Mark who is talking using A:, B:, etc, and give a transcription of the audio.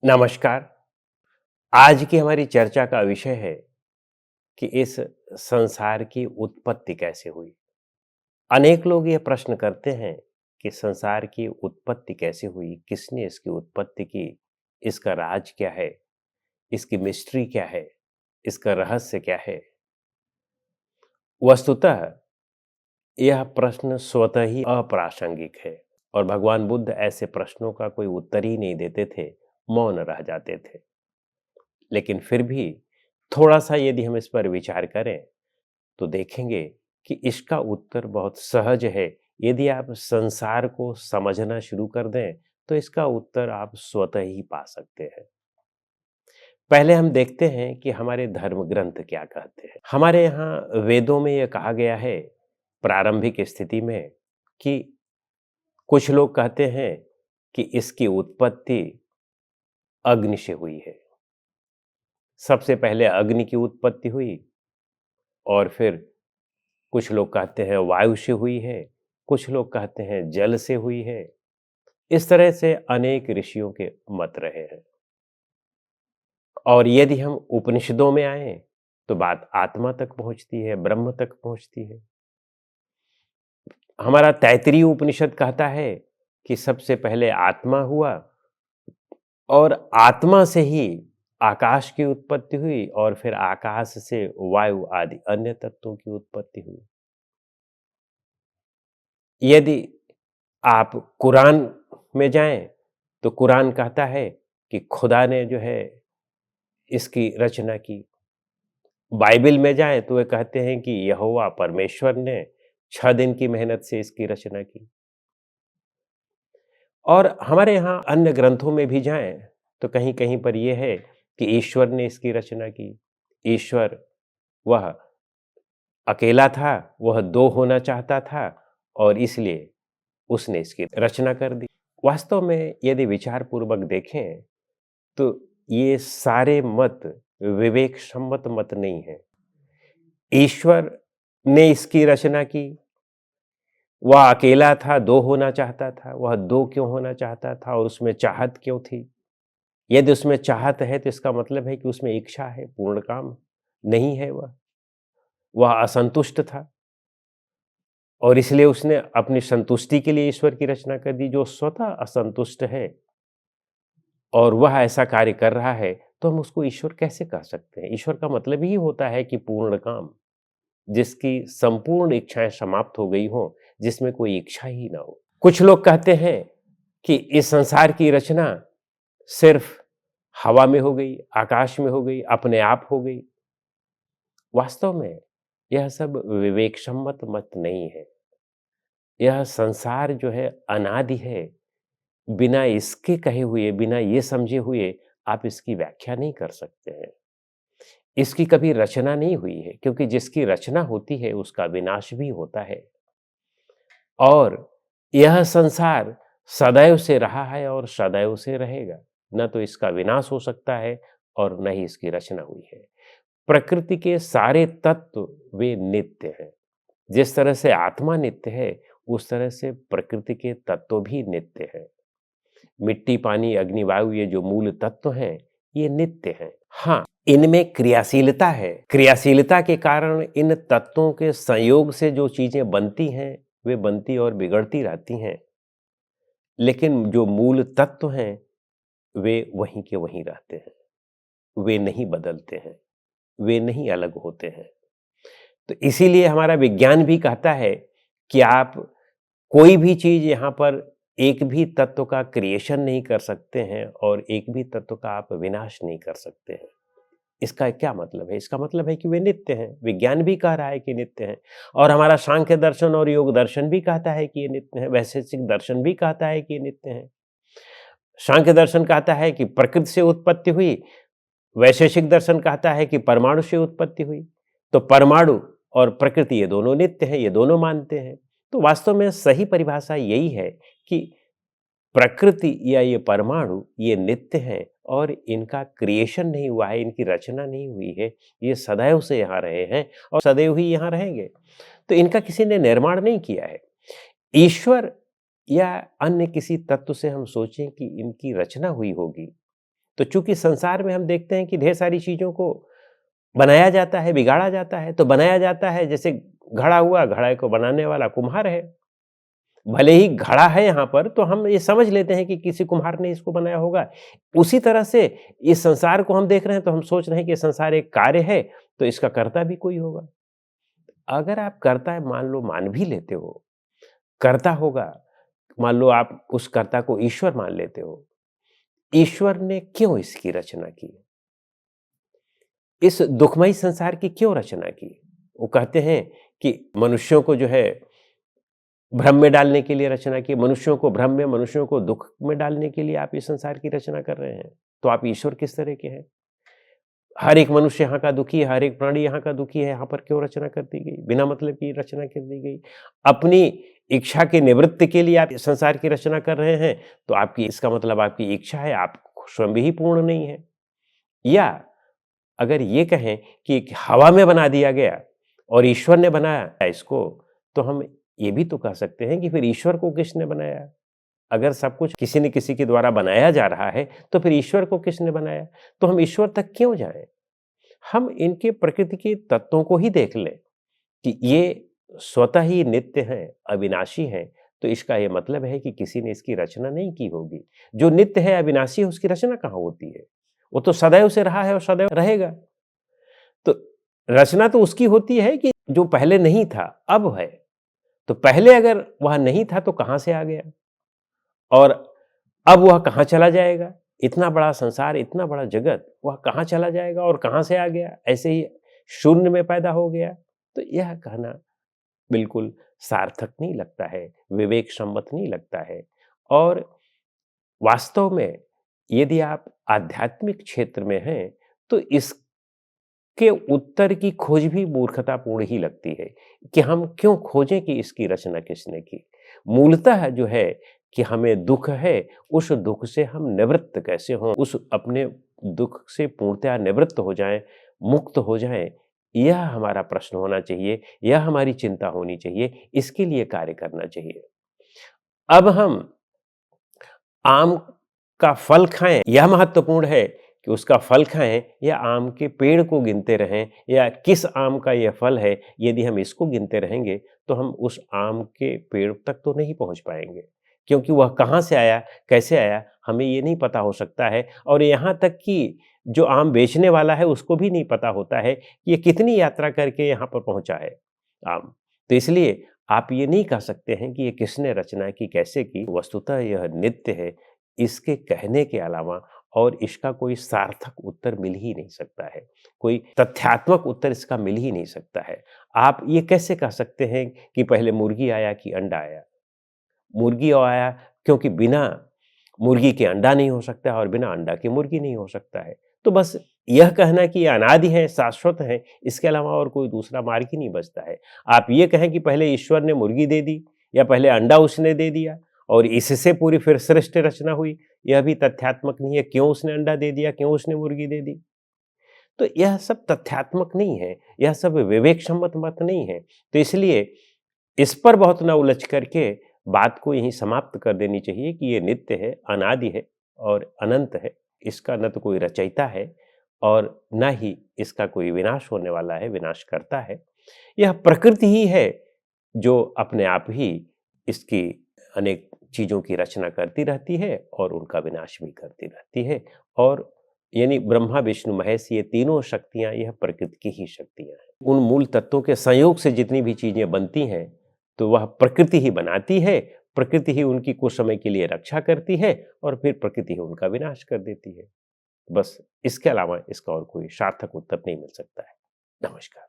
A: नमस्कार। आज की हमारी चर्चा का विषय है कि इस संसार की उत्पत्ति कैसे हुई। अनेक लोग ये प्रश्न करते हैं कि संसार की उत्पत्ति कैसे हुई, किसने इसकी उत्पत्ति की, इसका राज क्या है, इसकी मिस्ट्री क्या है, इसका रहस्य क्या है। वस्तुतः यह प्रश्न स्वतः ही अप्रासंगिक है और भगवान बुद्ध ऐसे प्रश्नों का कोई उत्तर ही नहीं देते थे, मौन रह जाते थे। लेकिन फिर भी थोड़ा सा यदि हम इस पर विचार करें तो देखेंगे कि इसका उत्तर बहुत सहज है। यदि आप संसार को समझना शुरू कर दें तो इसका उत्तर आप स्वतः ही पा सकते हैं। पहले हम देखते हैं कि हमारे धर्म ग्रंथ क्या कहते हैं। हमारे यहाँ वेदों में यह कहा गया है प्रारंभिक स्थिति में कि कुछ लोग कहते हैं कि इसकी उत्पत्ति अग्नि से हुई है। सबसे पहले अग्नि की उत्पत्ति हुई और फिर कुछ लोग कहते हैं वायु से हुई है, कुछ लोग कहते हैं जल से हुई है। इस तरह से अनेक ऋषियों के मत रहे हैं। और यदि हम उपनिषदों में आए तो बात आत्मा तक पहुंचती है, ब्रह्म तक पहुंचती है। हमारा तैत्तिरीय उपनिषद कहता है कि सबसे पहले आत्मा हुआ और आत्मा से ही आकाश की उत्पत्ति हुई और फिर आकाश से वायु आदि अन्य तत्वों की उत्पत्ति हुई। यदि आप कुरान में जाएं तो कुरान कहता है कि खुदा ने जो है इसकी रचना की। बाइबल में जाएं तो वे कहते हैं कि यहोवा परमेश्वर ने 6 दिन की मेहनत से इसकी रचना की। और हमारे यहाँ अन्य ग्रंथों में भी जाएं तो कहीं कहीं पर यह है कि ईश्वर ने इसकी रचना की। ईश्वर वह अकेला था, वह दो होना चाहता था और इसलिए उसने इसकी रचना कर दी। वास्तव में यदि विचार पूर्वक देखें तो ये सारे मत विवेक सम्मत मत नहीं है। ईश्वर ने इसकी रचना की, वह अकेला था, दो होना चाहता था। वह दो क्यों होना चाहता था और उसमें चाहत क्यों थी? यदि उसमें चाहत है तो इसका मतलब है कि उसमें इच्छा है, पूर्ण काम नहीं है। वह असंतुष्ट था और इसलिए उसने अपनी संतुष्टि के लिए ईश्वर की रचना कर दी। जो स्वतः असंतुष्ट है और वह ऐसा कार्य कर रहा है तो हम उसको ईश्वर कैसे कह सकते हैं? ईश्वर का मतलब ही होता है कि पूर्ण काम, जिसकी संपूर्ण इच्छाएं समाप्त हो गई हो, जिसमें कोई इच्छा ही ना हो। कुछ लोग कहते हैं कि इस संसार की रचना सिर्फ हवा में हो गई, आकाश में हो गई, अपने आप हो गई। वास्तव में यह सब विवेक सम्मत मत नहीं है। यह संसार जो है अनादि है। बिना इसके कहे हुए, बिना ये समझे हुए आप इसकी व्याख्या नहीं कर सकते हैं। इसकी कभी रचना नहीं हुई है क्योंकि जिसकी रचना होती है उसका विनाश भी होता है। और यह संसार सदैव से रहा है और सदैव से रहेगा। न तो इसका विनाश हो सकता है और न ही इसकी रचना हुई है। प्रकृति के सारे तत्व वे नित्य हैं। जिस तरह से आत्मा नित्य है उस तरह से प्रकृति के तत्व भी नित्य हैं। मिट्टी, पानी, अग्नि, वायु ये जो मूल तत्व हैं ये नित्य हैं। हाँ, इनमें क्रियाशीलता है। क्रियाशीलता के कारण इन तत्वों के संयोग से जो चीजें बनती हैं वे बनती और बिगड़ती रहती हैं। लेकिन जो मूल तत्व हैं वे वहीं के वहीं रहते हैं। वे नहीं बदलते हैं, वे नहीं अलग होते हैं। तो इसीलिए हमारा विज्ञान भी कहता है कि आप कोई भी चीज यहाँ पर एक भी तत्व का क्रिएशन नहीं कर सकते हैं और एक भी तत्व का आप विनाश नहीं कर सकते हैं। इसका क्या मतलब है? इसका मतलब है कि वे नित्य हैं। विज्ञान भी कह रहा है कि नित्य हैं और हमारा सांख्य दर्शन और योग दर्शन भी कहता है कि ये नित्य है। वैशेषिक दर्शन भी कहता है कि ये नित्य है। सांख्य दर्शन कहता है कि प्रकृति से उत्पत्ति हुई, वैशेषिक दर्शन कहता है कि परमाणु से उत्पत्ति हुई। तो परमाणु और प्रकृति ये दोनों नित्य हैं, ये दोनों मानते हैं। तो वास्तव में सही परिभाषा यही है कि प्रकृति या ये परमाणु ये नित्य हैं और इनका क्रिएशन नहीं हुआ है, इनकी रचना नहीं हुई है। ये सदैव से यहाँ रहे हैं और सदैव ही यहाँ रहेंगे। तो इनका किसी ने निर्माण नहीं किया है। ईश्वर या अन्य किसी तत्व से हम सोचें कि इनकी रचना हुई होगी तो चूंकि संसार में हम देखते हैं कि ढेर सारी चीजों को बनाया जाता है, बिगाड़ा जाता है, तो बनाया जाता है जैसे घड़ा हुआ, घड़े को बनाने वाला कुम्हार है। भले ही घड़ा है यहाँ पर, तो हम ये समझ लेते हैं कि किसी कुम्हार ने इसको बनाया होगा। उसी तरह से इस संसार को हम देख रहे हैं, तो हम सोच रहे हैं कि संसार एक कार्य है, तो इसका कर्ता भी कोई होगा। अगर आप कर्ता है मान लो, मान भी लेते हो, कर्ता होगा, मान लो आप उस कर्ता को ईश्वर मान लेते हो, ईश्वर ने क्यों इसकी रचना की? इस दुखमय संसार की क्यों रचना की? वो कहते हैं कि मनुष्यों को जो है भ्रम में डालने के लिए रचना की, मनुष्यों को भ्रम में, मनुष्यों को दुख में डालने के लिए आप इस संसार की रचना कर रहे हैं। तो आप ईश्वर किस तरह के हैं? हर एक मनुष्य यहाँ का दुखी है, हर एक प्राणी यहाँ का दुखी है, यहाँ पर क्यों रचना कर दी गई? बिना मतलब की रचना कर दी गई। अपनी इच्छा के निवृत्ति के लिए आप इस संसार की रचना कर रहे हैं, तो आपकी इसका मतलब आपकी इच्छा है, आप स्वयं भी पूर्ण नहीं है। या अगर ये कहें कि एक हवा में बना दिया गया और ईश्वर ने बनाया इसको, तो हम ये भी तो कह सकते हैं कि फिर ईश्वर को किसने बनाया? अगर सब कुछ किसी न किसी के द्वारा बनाया जा रहा है, तो फिर ईश्वर को किसने बनाया? तो हम ईश्वर तक क्यों जाएँ? हम इनके प्रकृति के तत्वों को ही देख लें कि ये स्वतः ही नित्य हैं, अविनाशी हैं, तो इसका ये मतलब है कि किसी ने इसकी रचना नहीं की होगी। जो नित्य है, अविनाशी है, उसकी रचना कहाँ होती है? वो तो सदैव से रहा है और सदैव रहेगा। तो रचना तो उसकी होती है कि जो पहले नहीं था, अब है। तो पहले अगर वह नहीं था, तो कहाँ से आ गया? और अब वह कहाँ चला जाएगा? इतना बड़ा संसार, इतना बड़ा जगत, वह कहाँ चला जाएगा और कहाँ से आ गया? ऐसे ही शून्य में पैदा हो गया? तो यह कहना बिल्कुल सार्थक नहीं लगता है, विवेक सम्मत नहीं लगता है। और वास्तव में यदि आप आध्यात्मिक क्षेत्र में हैं, तो इसके उत्तर की खोज भी मूर्खतापूर्ण ही लगती है कि हम क्यों खोजें कि इसकी रचना किसने की? मूलतः जो है कि हमें दुःख है, उस दुःख से हम निवृत्त कैसे हों? उस अपने दुःख से पूर्णतया निवृत्त हो जाएँ, मुक्त हो जाएँ, यह हमारा प्रश्न होना चाहिए, यह हमारी चिंता होनी चाहिए, इसके लिए कार्य करना चाहिए। अब हम आम का फल खाएँ, यह महत्वपूर्ण है कि उसका फल खाएँ या आम के पेड़ को गिनते रहें, या किस आम का यह फल है, यदि हम इसको गिनते रहेंगे, तो हम उस आम के पेड़ तक तो नहीं पहुँच पाएँगे। क्योंकि वह कहाँ से आया, कैसे आया, हमें ये नहीं पता हो सकता है, और यहाँ तक कि जो आम बेचने वाला है, उसको भी नहीं पता होता है कि ये कितनी यात्रा करके यहाँ पर पहुँचा है आम। तो इसलिए आप ये नहीं कह सकते हैं कि ये किसने रचना की, कैसे की। वस्तुतः यह नित्य है, इसके कहने के अलावा और इसका कोई सार्थक उत्तर मिल ही नहीं सकता है, कोई तथ्यात्मक उत्तर इसका मिल ही नहीं सकता है। आप ये कैसे कह सकते हैं कि पहले मुर्गी आया कि अंडा आया? मुर्गी आया क्योंकि बिना मुर्गी के अंडा नहीं हो सकता है और बिना अंडा के मुर्गी नहीं हो सकता है। तो बस यह कहना कि ये अनादि है, शाश्वत है, इसके अलावा और कोई दूसरा मार्ग ही नहीं बचता है। आप ये कहें कि पहले ईश्वर ने मुर्गी दे दी या पहले अंडा उसने दे दिया और इससे पूरी फिर सृष्टि रचना हुई, यह भी तथ्यात्मक नहीं है। क्यों उसने अंडा दे दिया, क्यों उसने मुर्गी दे दी? तो यह सब तथ्यात्मक नहीं है, यह सब विवेक सम्मत मत नहीं है। तो इसलिए इस पर बहुत ना उलझ करके बात को यहीं समाप्त कर देनी चाहिए कि ये नित्य है, अनादि है और अनंत है। इसका न तो कोई रचयिता है और न ही इसका कोई विनाश होने वाला है, विनाश करता है। यह प्रकृति ही है जो अपने आप ही इसकी अनेक चीज़ों की रचना करती रहती है और उनका विनाश भी करती रहती है। और यानी ब्रह्मा, विष्णु, महेश, ये तीनों शक्तियाँ यह प्रकृति की ही शक्तियाँ हैं। उन मूल तत्वों के संयोग से जितनी भी चीज़ें बनती हैं, तो वह प्रकृति ही बनाती है, प्रकृति ही उनकी कुछ समय के लिए रक्षा करती है और फिर प्रकृति ही उनका विनाश कर देती है। बस इसके अलावा इसका और कोई सार्थक उत्तर नहीं मिल सकता है। नमस्कार।